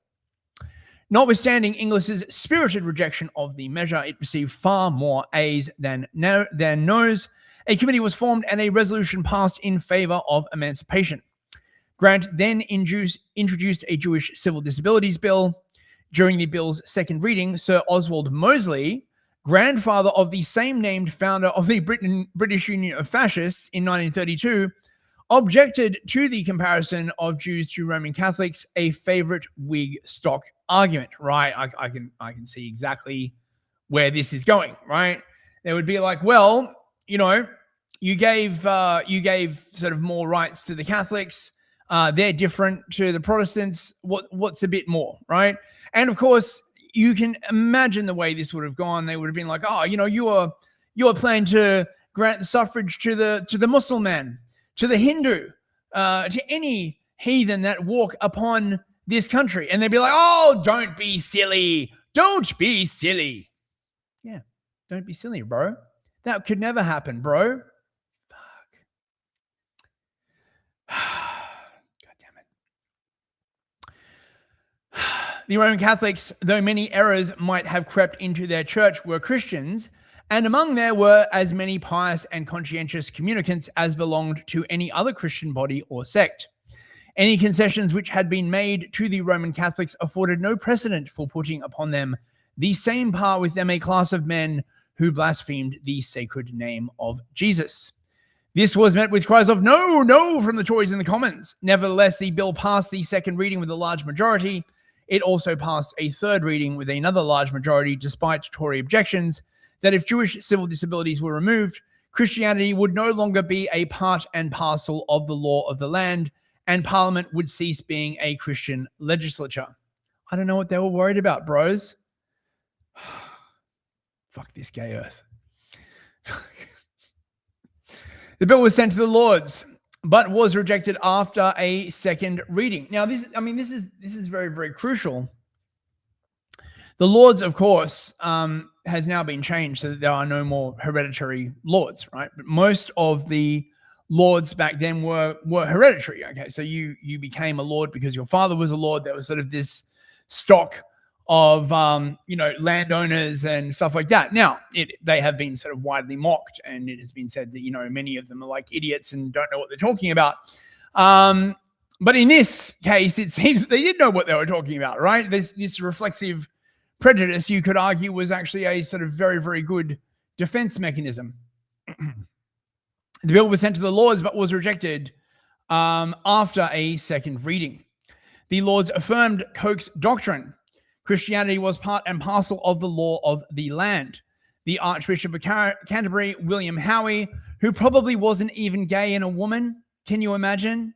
Notwithstanding English's spirited rejection of the measure, it received far more ayes than noes. A committee was formed and a resolution passed in favor of emancipation. Grant then introduced a Jewish Civil Disabilities Bill. During the bill's second reading, Sir Oswald Mosley, grandfather of the same named founder of the British Union of Fascists in 1932, objected to the comparison of Jews to Roman Catholics, a favorite Whig stock argument, right? I can see exactly where this is going, right? They would be like, well, you know, you gave sort of more rights to the Catholics. They're different to the Protestants. What's a bit more, right? And of course, you can imagine the way this would have gone. They would have been like, oh, you know, you are planning to grant the suffrage to the Muslim man, to the Hindu, to any heathen that walk upon this country. And they'd be like, oh, don't be silly. Don't be silly. Yeah, don't be silly, bro. That could never happen, bro. Fuck. God damn it. The Roman Catholics, though many errors might have crept into their church, were Christians, and among there were as many pious and conscientious communicants as belonged to any other Christian body or sect. Any concessions which had been made to the Roman Catholics afforded no precedent for putting upon them the same par with them a class of men who blasphemed the sacred name of Jesus. This was met with cries of no, no from the Tories in the Commons. Nevertheless, the bill passed the second reading with a large majority. It also passed a third reading with another large majority, despite Tory objections that if Jewish civil disabilities were removed, Christianity would no longer be a part and parcel of the law of the land, and Parliament would cease being a Christian legislature. I don't know what they were worried about, bros. Fuck this gay earth. The bill was sent to the Lords, but was rejected after a second reading. Now, this is very, very crucial. The Lords, of course, has now been changed so that there are no more hereditary lords, right? But most of the lords back then were hereditary. Okay, so you became a lord because your father was a lord. There was sort of this stock of landowners and stuff like that. Now, they have been sort of widely mocked, and it has been said that many of them are like idiots and don't know what they're talking about. But in this case, it seems that they did know what they were talking about, right? This reflexive prejudice, you could argue, was actually a sort of very, very good defense mechanism. The bill was sent to the Lords, but was rejected after a second reading. The Lords affirmed Coke's doctrine. Christianity was part and parcel of the law of the land. The Archbishop of Canterbury, William Howe, who probably wasn't even gay and a woman. Can you imagine?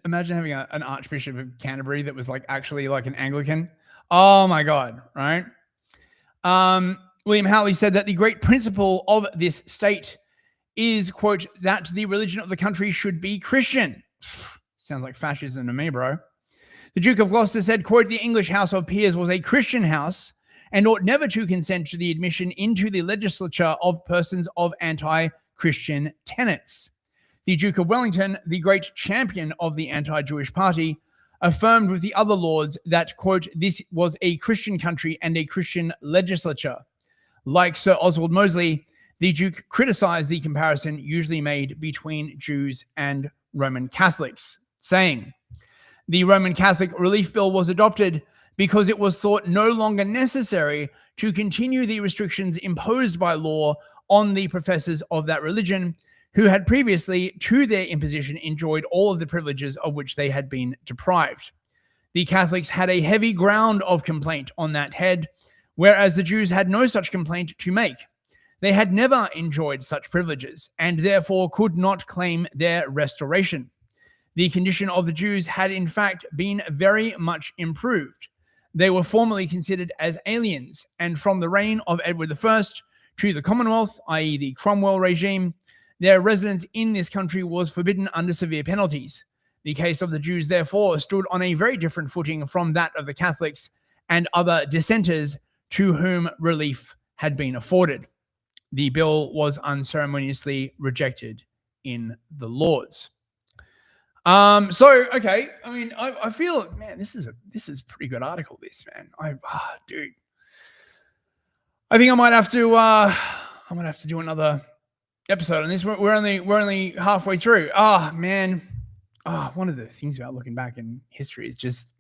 Imagine having an Archbishop of Canterbury that was like actually like an Anglican. Oh my God, right? William Howe said that the great principle of this state is, quote, that the religion of the country should be Christian. Sounds like fascism to me, bro. The Duke of Gloucester said, quote, "The English House of Peers was a Christian house and ought never to consent to the admission into the legislature of persons of anti-Christian tenets." The Duke of Wellington, the great champion of the anti-Jewish party, affirmed with the other lords that, quote, "this was a Christian country and a Christian legislature." Like Sir Oswald Mosley, the Duke criticized the comparison usually made between Jews and Roman Catholics, saying, "The Roman Catholic Relief Bill was adopted because it was thought no longer necessary to continue the restrictions imposed by law on the professors of that religion, who had previously, to their imposition, enjoyed all of the privileges of which they had been deprived. The Catholics had a heavy ground of complaint on that head, whereas the Jews had no such complaint to make. They had never enjoyed such privileges, and therefore could not claim their restoration. The condition of the Jews had in fact been very much improved. They were formerly considered as aliens, and from the reign of Edward I to the Commonwealth, i.e. the Cromwell regime, their residence in this country was forbidden under severe penalties. The case of the Jews, therefore, stood on a very different footing from that of the Catholics and other dissenters to whom relief had been afforded. The bill was unceremoniously rejected in the Lords." Okay. I mean, I feel, man, this is a pretty good article, this, man. Dude. I think I might have to do another episode on this. We're only halfway through. Man. One of the things about looking back in history is just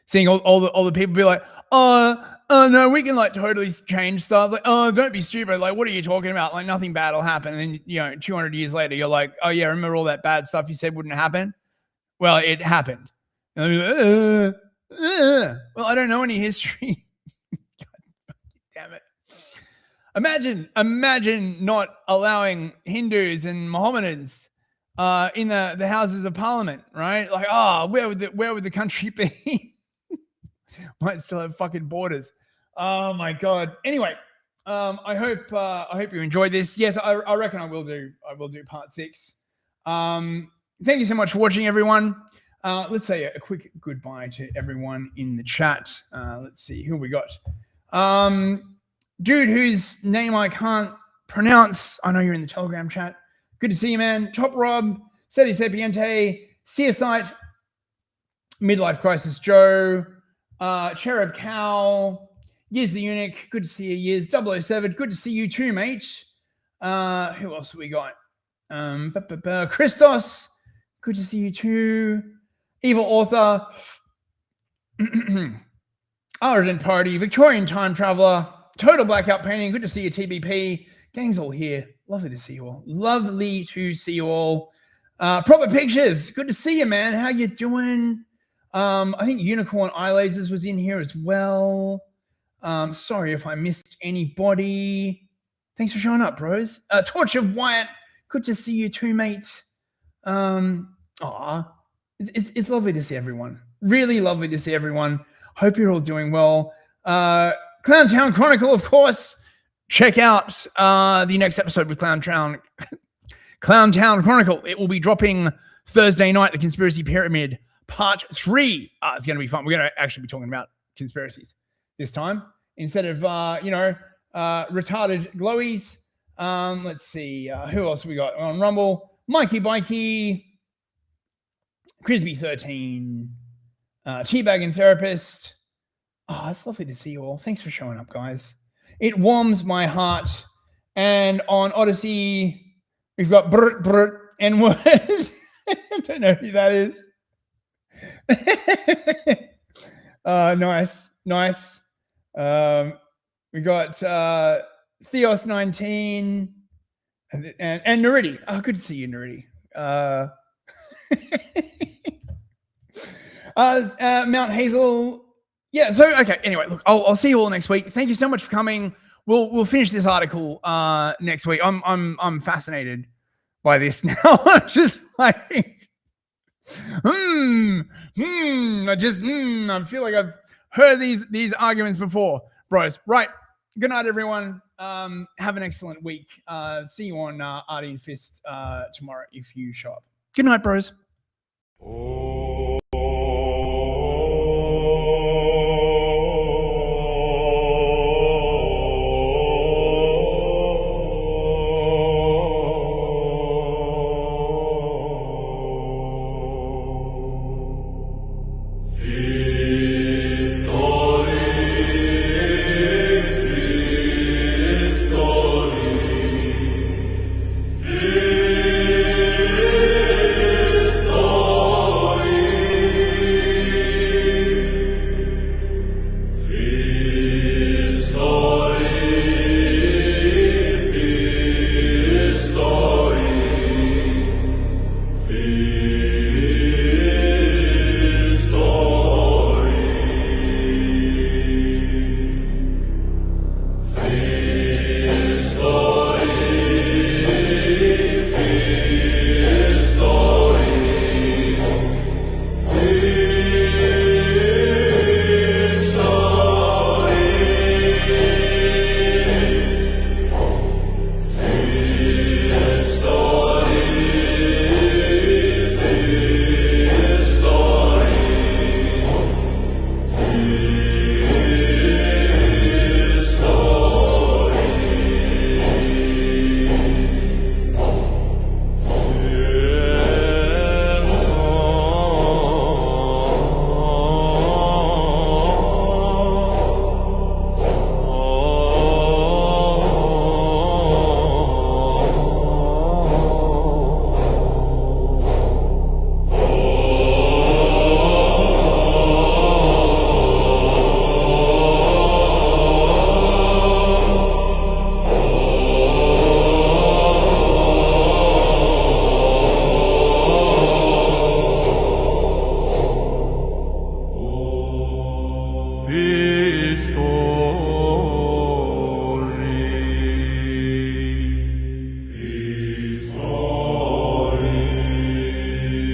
seeing all the people be like, no, we can like totally change stuff. Like, don't be stupid. Like, what are you talking about? Like, nothing bad will happen. And then, 200 years later, you're like, oh yeah, remember all that bad stuff you said wouldn't happen? Well, it happened. And I'll be like, well, I don't know any history. God damn it. Imagine not allowing Hindus and Mohammedans in the Houses of Parliament, right? Like, where would the country be? Might still have fucking borders. Oh my God. Anyway, I hope you enjoyed this. Yes, I reckon I will do part 6. Thank you so much for watching, everyone. Let's say a quick goodbye to everyone in the chat. Let's see who we got. Dude whose name I can't pronounce. I know you're in the Telegram chat. Good to see you, man. Top Rob, Seti Sapiente, Searsite, Midlife Crisis Joe, Cherub Cow, Yiz the Eunuch. Good to see you, Yiz. 007. Good to see you too, mate. Who else have we got? Christos. Good to see you too. Evil Author. Ardent Party. Victorian Time Traveler. Total Blackout Painting. Good to see you, TBP. Gang's all here. Lovely to see you all. Lovely to see you all. Proper Pictures. Good to see you, man. How you doing? I think Unicorn Eye Lasers was in here as well. Sorry if I missed anybody. Thanks for showing up, bros. Torch of Wyatt. Good to see you too, mate. It's lovely to see everyone. Really lovely to see everyone. Hope you're all doing well. Clowntown Chronicle, of course. Check out the next episode with Clowntown Chronicle. It will be dropping Thursday night, The Conspiracy Pyramid, Part 3. It's going to be fun. We're going to actually be talking about conspiracies this time instead of, retarded glowies. Let's see. Who else we got on Rumble? Mikey Bikey, Crisby13, Teabagging Therapist. It's lovely to see you all. Thanks for showing up, guys. It warms my heart. And on Odyssey, we've got N-word. I don't know who that is. Nice. We got Theos19 and Nariti. Oh, good to see you, Nariti. Mount Hazel. Yeah, so okay. Anyway, look, I'll see you all next week. Thank you so much for coming. We'll finish this article next week. I'm fascinated by this now. I'm just like I feel like I've heard these arguments before, bros. Right. Good night, everyone. Have an excellent week. See you on Artie and Fist tomorrow if you show up. Good night, bros.